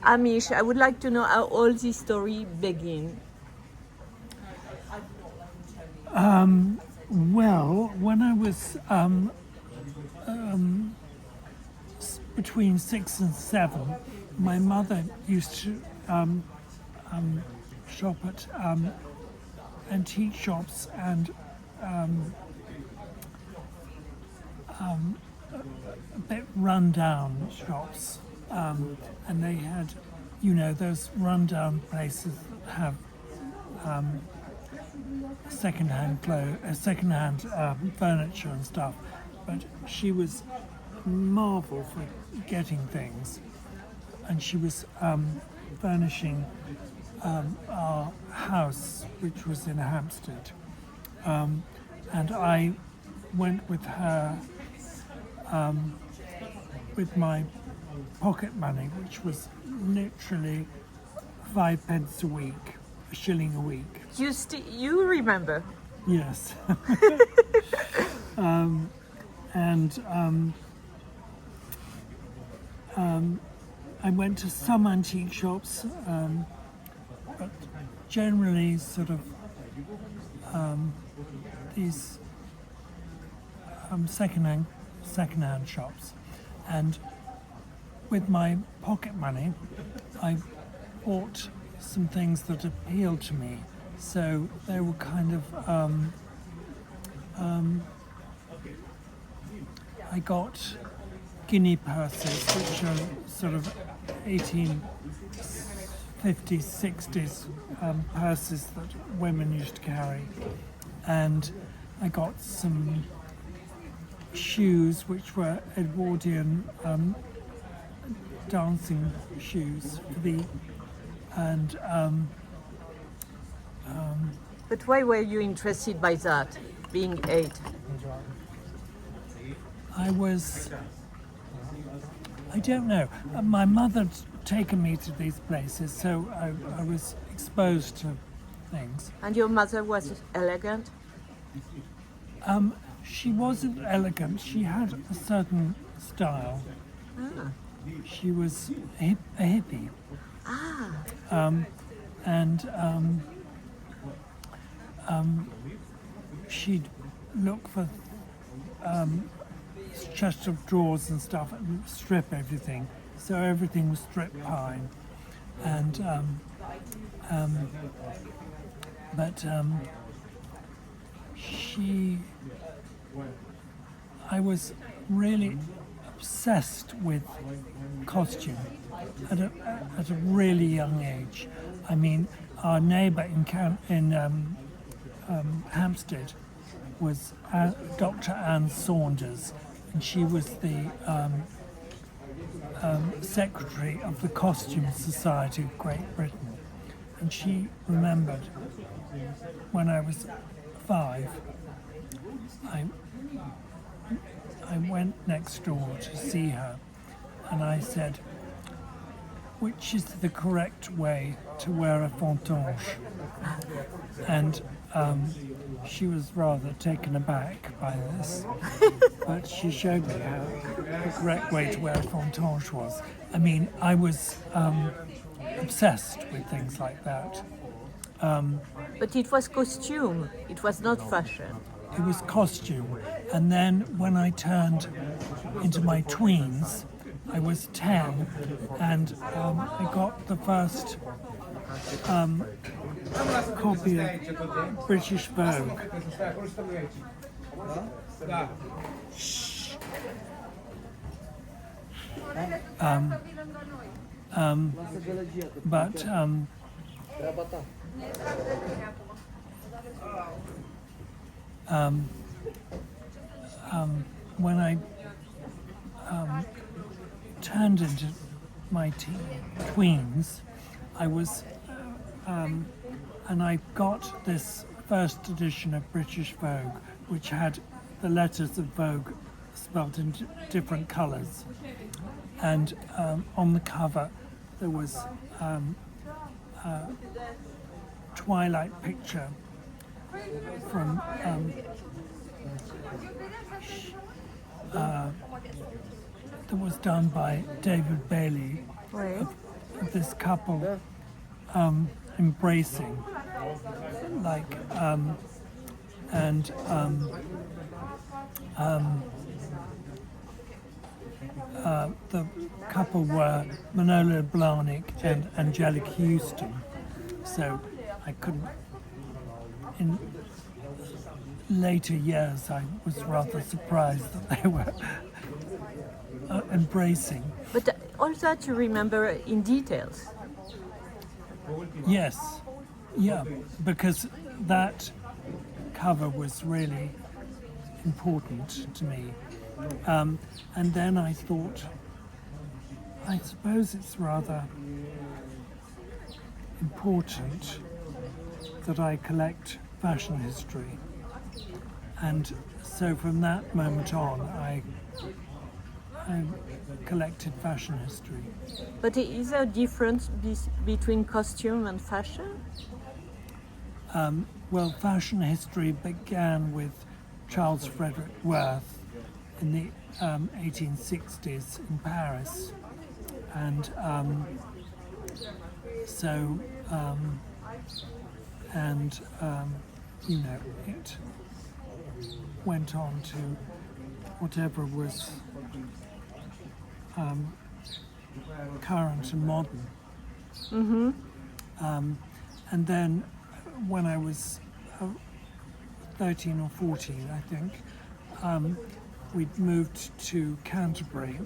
Hamish, I would like to know how all this story began. Well, when I was between 6 and 7, my mother used to shop at antique shops and a bit run-down shops, and they had, those run-down places that have second-hand furniture and stuff. But she was marvel for getting things, and she was furnishing our house, which was in Hampstead, and I went with her with my pocket money, which was literally 5 pence a week, a shilling a week. You remember? Yes. I went to some antique shops, but generally sort of these second-hand shops. And with my pocket money, I bought some things that appealed to me. So they were kind of, I got guinea purses, which are sort of 1850s, 60s purses that women used to carry. And I got some shoes, which were Edwardian dancing shoes for the, and But why were you interested by that, being 8? I don't know. My mother had taken me to these places, so I was exposed to things. And your mother was elegant? She wasn't elegant. She had a certain style. Ah. She was a hippie. Ah. She'd look for chest of drawers and stuff and strip everything. So everything was strip pine. And I was really obsessed with costume at a really young age. I mean, our neighbour in Hampstead was Dr. Anne Saunders, and she was the secretary of the Costume Society of Great Britain. And she remembered when I was 5, I went next door to see her, and I said, which is the correct way to wear a fontange? And she was rather taken aback by this, but she showed me how the correct way to wear a fontange was. I mean, I was obsessed with things like that. But it was costume, it was not fashion. It was costume. And then when I turned into my tweens, I was 10, and I got the first copy of British Vogue. When I turned into my tweens, I was, and I got this first edition of British Vogue, which had the letters of Vogue spelled in different colours. And on the cover, there was a twilight picture from that was done by David Bailey Right. of this couple embracing, like, and the couple were Manola Blahnik and Angelique Houston. So I couldn't. In later years, I was rather surprised that they were embracing. But all that you remember in details. Yes, yeah, because that cover was really important to me. And then I thought, I suppose it's rather important that I collect fashion history. And so from that moment on, I collected fashion history. But is there a difference between costume and fashion? Well, fashion history began with Charles Frederick Worth in the 1860s in Paris. And you know, it went on to whatever was current and modern. Mm-hmm. And then when I was 13 or 14, I think, we'd moved to Canterbury,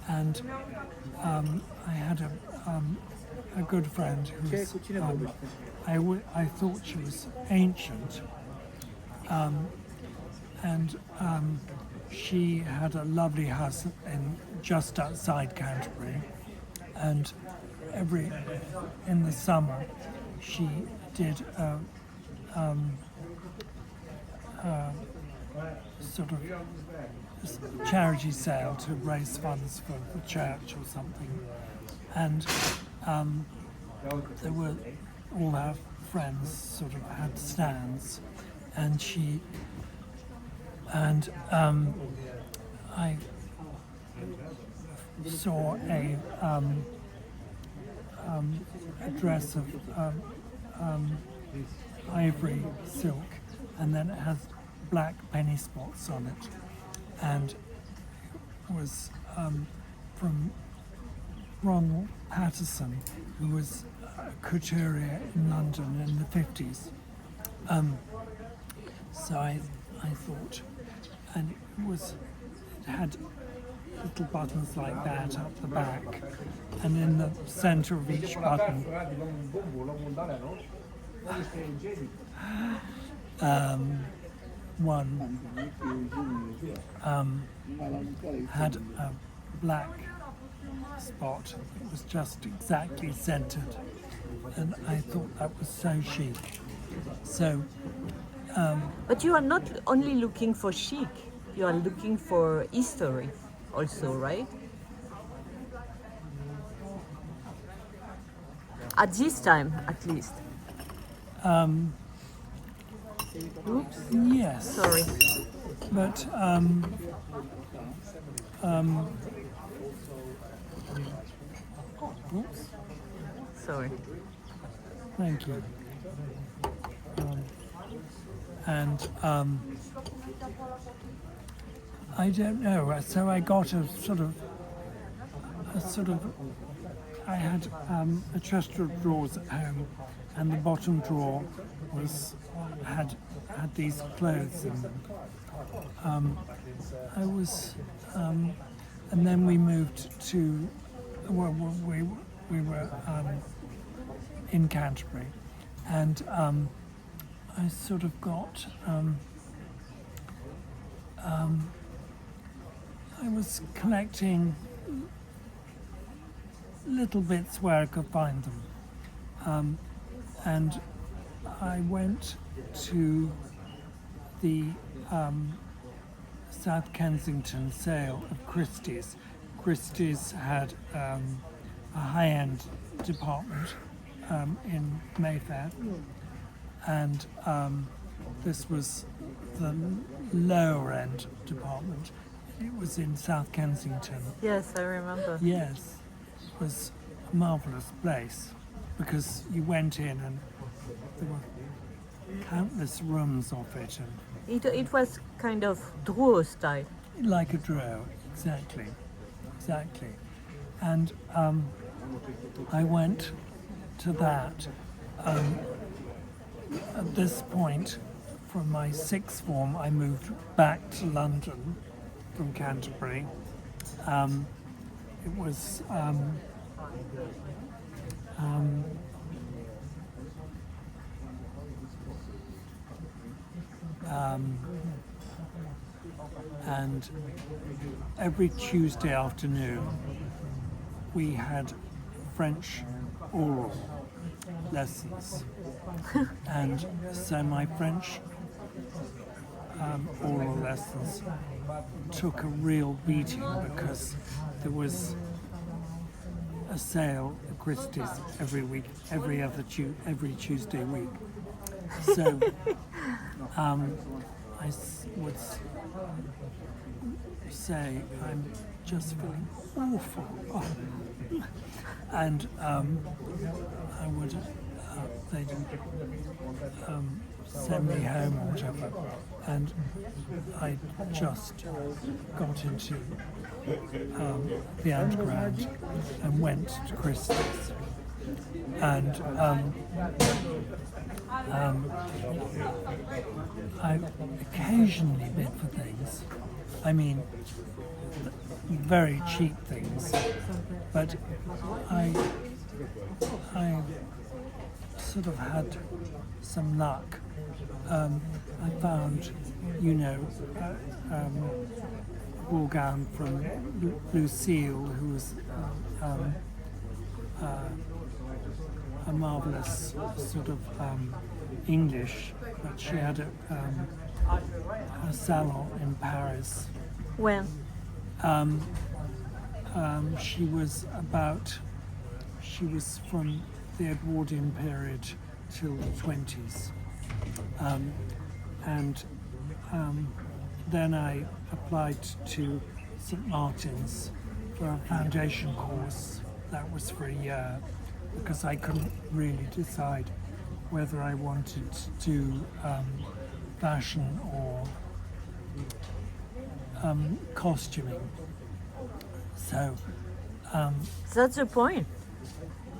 and I had a good friend who was, I thought she was ancient, and she had a lovely house just outside Canterbury, and in the summer she did a sort of charity sale to raise funds for the church or something, and there were all our friends sort of had stands, and I saw a dress of ivory silk, and then it has black penny spots on it, and it was from Ronald Patterson, who was a couturier in London in the 50s. So I thought, and it had little buttons like that up the back, and in the center of each button one had a black spot. It was just exactly centered, and I thought that was so chic. So But you are not only looking for chic, you are looking for history also, right? At this time, at least. Oops, yes, sorry. but oops, Sorry. thank you. And I don't know. So I got a sort of. I had a chest of drawers at home, and the bottom drawer had these clothes in them. I was, and then we moved to. Well, we were in Canterbury, and I sort of got. I was collecting little bits where I could find them, and I went to the South Kensington sale of Christie's. Christie's had a high-end department in Mayfair, and this was the lower-end department. It was in South Kensington. Yes, I remember. Yes, it was marvelous place because you went in and there were countless rooms of it, and It was kind of Drouot style. like a Drouot, exactly. And I went to that. At this point, from my sixth form, I moved back to London from Canterbury. It was and every Tuesday afternoon we had French oral lessons. And so my French oral lessons took a real beating because there was a sale at Christie's every week, every Tuesday week. So would say I'm just feeling awful, and I would they'd send me home or whatever, and I just got into the underground and went to Christie's, and I occasionally bid for things. I mean, very cheap things, but I sort of had some luck. I found, a ball gown from Lucille, who was a marvelous sort of English, but she had a salon in Paris. When? She was from the Edwardian period till the 20s. And then I applied to St Martin's for a foundation course. That was for a year because I couldn't really decide whether I wanted to do fashion or costuming. So That's the point.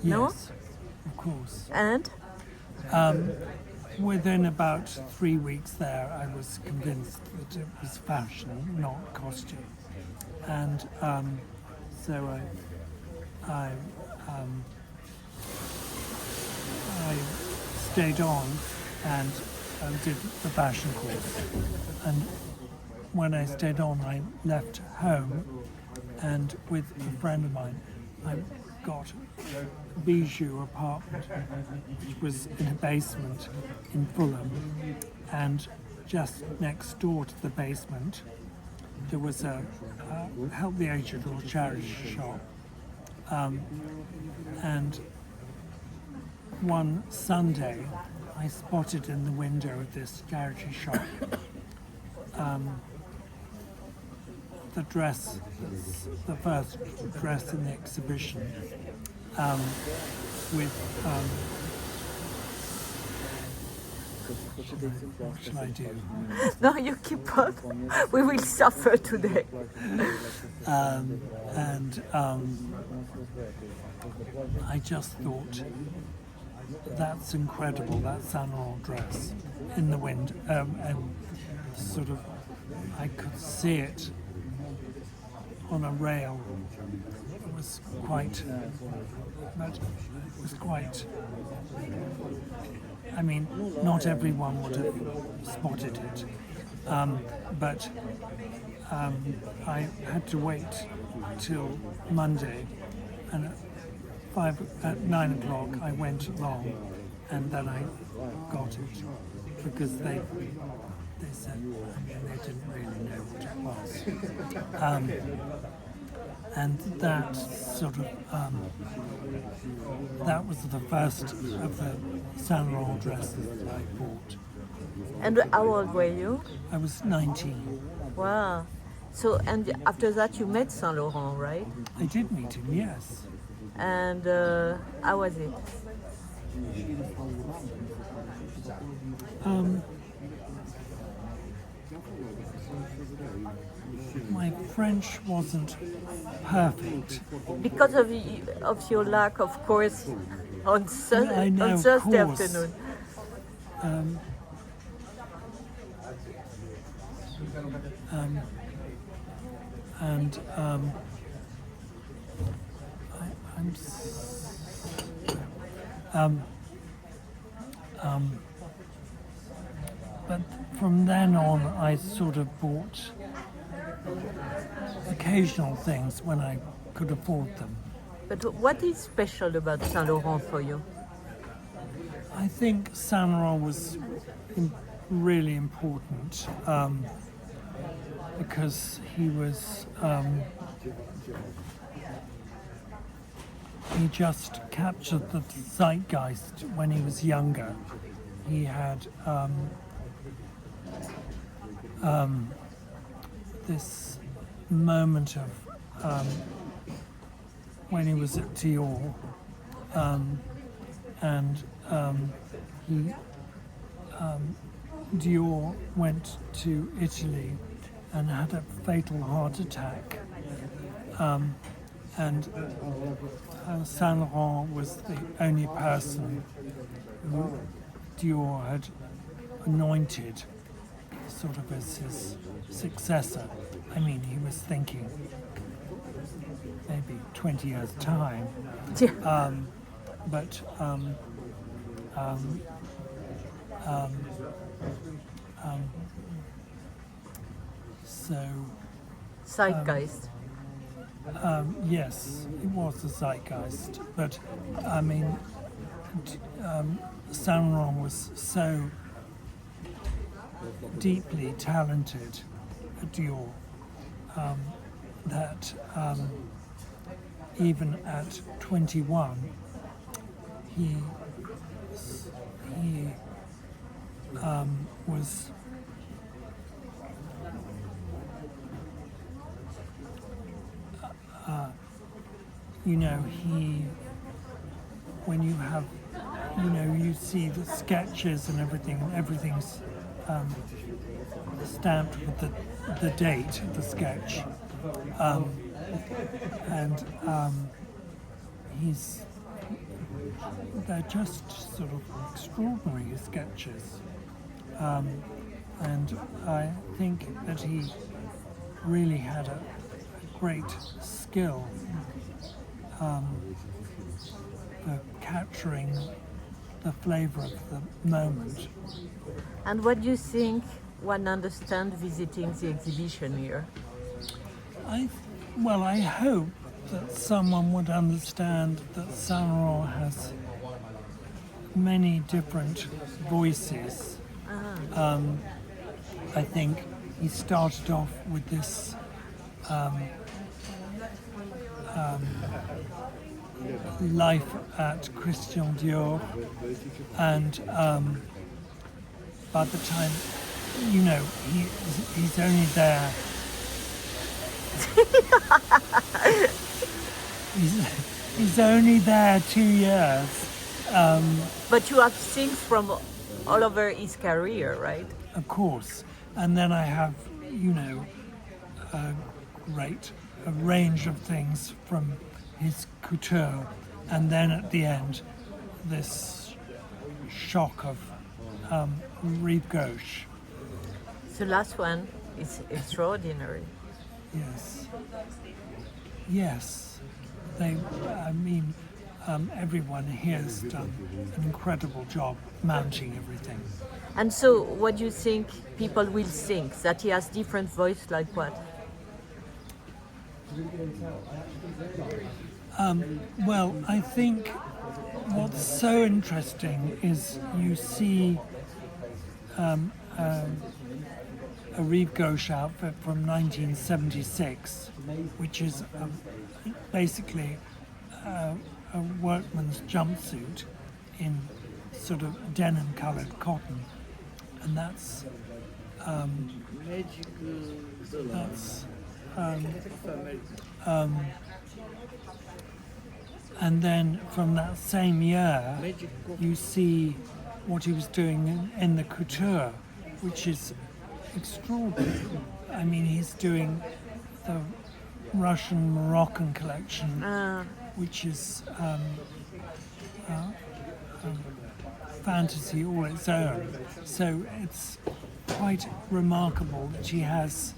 yes, No? of course. And? Within about 3 weeks there, I was convinced that it was fashion, not costume, and so I stayed on and did the fashion course. And when I stayed on, I left home, and with a friend of mine, I got a bijou apartment, which was in a basement in Fulham, and just next door to the basement, there was a Help the Aged or charity shop, and one Sunday, I spotted in the window of this charity shop the dress, the first dress in the exhibition, with what shall I do? No, you keep on. We will suffer today. And I just thought, that's incredible, that Saint Laurent dress in the wind, and sort of I could see it on a rail. It was quite, I mean, not everyone would have spotted it, but I had to wait till Monday, and at 9 o'clock I went along, and then I got it because they said, they didn't really know what it was. And that sort of, that was the first of the Saint Laurent dresses that I bought. And how old were you? I was 19. Wow. So, and after that you met Saint Laurent, right? I did meet him, yes. And how was it? My French wasn't perfect. Because of your lack, of course, on, I know, on of Thursday course. afternoon. And I'm s- but from then on, I sort of bought occasional things when I could afford them. But what is special about Saint Laurent for you? I think Saint Laurent was really important because he was. He just captured the zeitgeist when he was younger. He had this moment of when he was at Dior, and he Dior went to Italy and had a fatal heart attack, and Saint Laurent was the only person who Dior had anointed sort of as his successor. I mean, he was thinking maybe 20 years' time. But so Zeitgeist. yes, it was a zeitgeist. But I mean, Saint Laurent was so deeply talented at Dior that even at 21, he was when you have, you see the sketches and everything's stamped with the date of the sketch, and they're just sort of extraordinary sketches, and I think that he really had a great skill for capturing the flavour of the moment. And what do you think one understands visiting the exhibition here? I hope that someone would understand that Saint Laurent has many different voices. I think he started off with this life at Christian Dior, and by the time, he's only there. he's only there 2 years. But you have things from all over his career, right? Of course. And then I have, a range of things from his couture. And then at the end, this shock of Rive Gauche. The last one is extraordinary. Yes. Yes. Everyone here has done an incredible job mounting everything. And so, what do you think people will think? That he has different voice, like what? I think what's so interesting is you see a Rive Gauche outfit from 1976, which is basically a workman's jumpsuit in sort of denim-coloured cotton, and that's And then from that same year, you see what he was doing in the couture, which is extraordinary. I mean, he's doing the Russian Moroccan collection, which is fantasy all its own. So it's quite remarkable that he has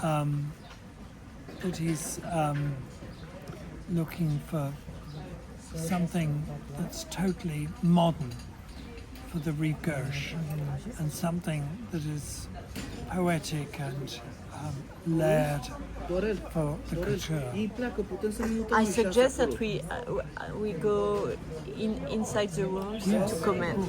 that he's looking for something that's totally modern for the Rive Gauche and something that is poetic and layered for the couture. I suggest that we go inside the rooms to comment.